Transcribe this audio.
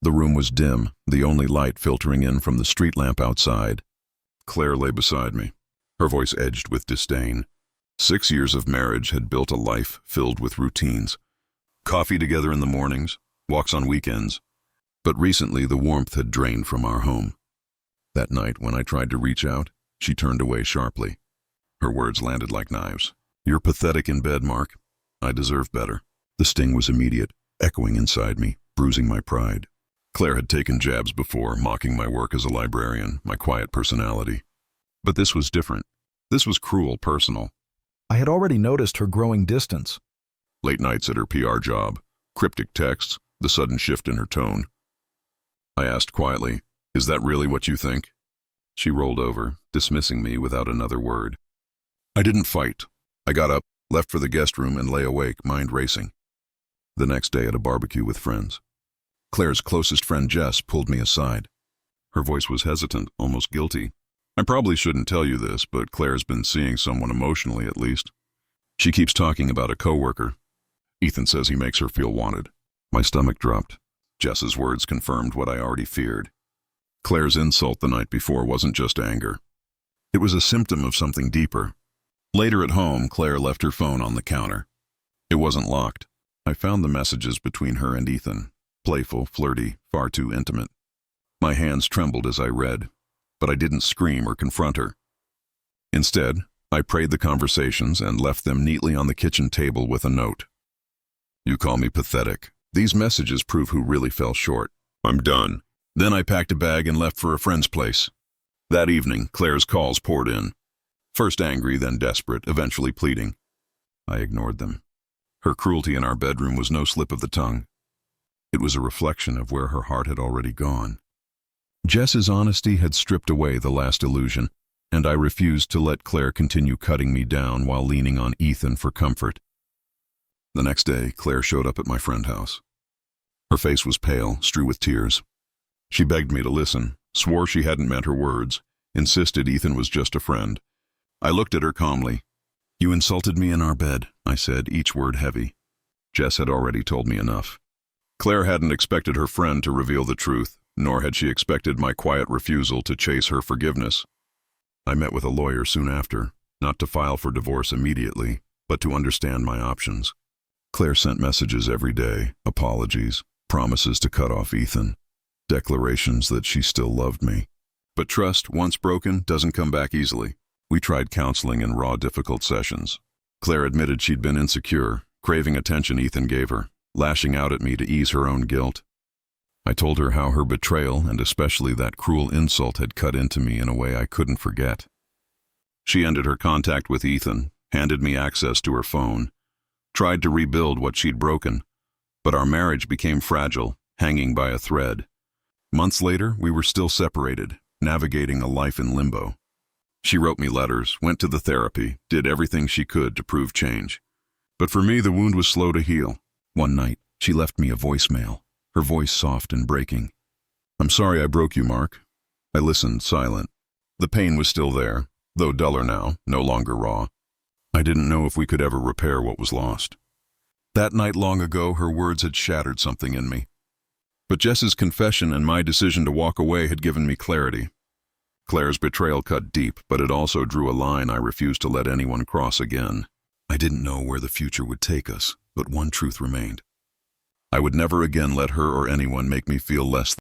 The room was dim, the only light filtering in from the street lamp outside. Claire lay beside me, her voice edged with disdain. 6 years of marriage had built a life filled with routines. Coffee together in the mornings, walks on weekends. But recently the warmth had drained from our home. That night, when I tried to reach out, she turned away sharply. Her words landed like knives. "You're pathetic in bed, Mark. I deserve better." The sting was immediate, echoing inside me, bruising my pride. Claire had taken jabs before, mocking my work as a librarian, my quiet personality. But this was different. This was cruel, personal. I had already noticed her growing distance. Late nights at her PR job, cryptic texts, the sudden shift in her tone. I asked quietly, "Is that really what you think?" She rolled over, dismissing me without another word. I didn't fight. I got up, left for the guest room, and lay awake, mind racing. The next day at a barbecue with friends, Claire's closest friend Jess pulled me aside. Her voice was hesitant, almost guilty. "I probably shouldn't tell you this, but Claire's been seeing someone emotionally, at least. She keeps talking about a coworker. Ethan says he makes her feel wanted." My stomach dropped. Jess's words confirmed what I already feared. Claire's insult the night before wasn't just anger. It was a symptom of something deeper. Later at home, Claire left her phone on the counter. It wasn't locked. I found the messages between her and Ethan. Playful, flirty, far too intimate. My hands trembled as I read, but I didn't scream or confront her. Instead, I prayed the conversations and left them neatly on the kitchen table with a note. "You call me pathetic. These messages prove who really fell short. I'm done." Then I packed a bag and left for a friend's place. That evening, Claire's calls poured in. First angry, then desperate, eventually pleading. I ignored them. Her cruelty in our bedroom was no slip of the tongue. It was a reflection of where her heart had already gone. Jess's honesty had stripped away the last illusion, and I refused to let Claire continue cutting me down while leaning on Ethan for comfort. The next day, Claire showed up at my friend's house. Her face was pale, strewn with tears. She begged me to listen, swore she hadn't meant her words, insisted Ethan was just a friend. I looked at her calmly. "You insulted me in our bed," I said, each word heavy. Jess had already told me enough. Claire hadn't expected her friend to reveal the truth, nor had she expected my quiet refusal to chase her forgiveness. I met with a lawyer soon after, not to file for divorce immediately, but to understand my options. Claire sent messages every day, apologies, promises to cut off Ethan, declarations that she still loved me. But trust, once broken, doesn't come back easily. We tried counseling in raw, difficult sessions. Claire admitted she'd been insecure, craving attention Ethan gave her, lashing out at me to ease her own guilt. I told her how her betrayal, and especially that cruel insult, had cut into me in a way I couldn't forget. She ended her contact with Ethan, handed me access to her phone, tried to rebuild what she'd broken, but our marriage became fragile, hanging by a thread. Months later, we were still separated, navigating a life in limbo. She wrote me letters, went to the therapy, did everything she could to prove change. But for me, the wound was slow to heal. One night, she left me a voicemail, her voice soft and breaking. "I'm sorry I broke you, Mark." I listened, silent. The pain was still there, though duller now, no longer raw. I didn't know if we could ever repair what was lost. That night long ago, her words had shattered something in me. But Jess's confession and my decision to walk away had given me clarity. Claire's betrayal cut deep, but it also drew a line I refused to let anyone cross again. I didn't know where the future would take us, but one truth remained. I would never again let her or anyone make me feel less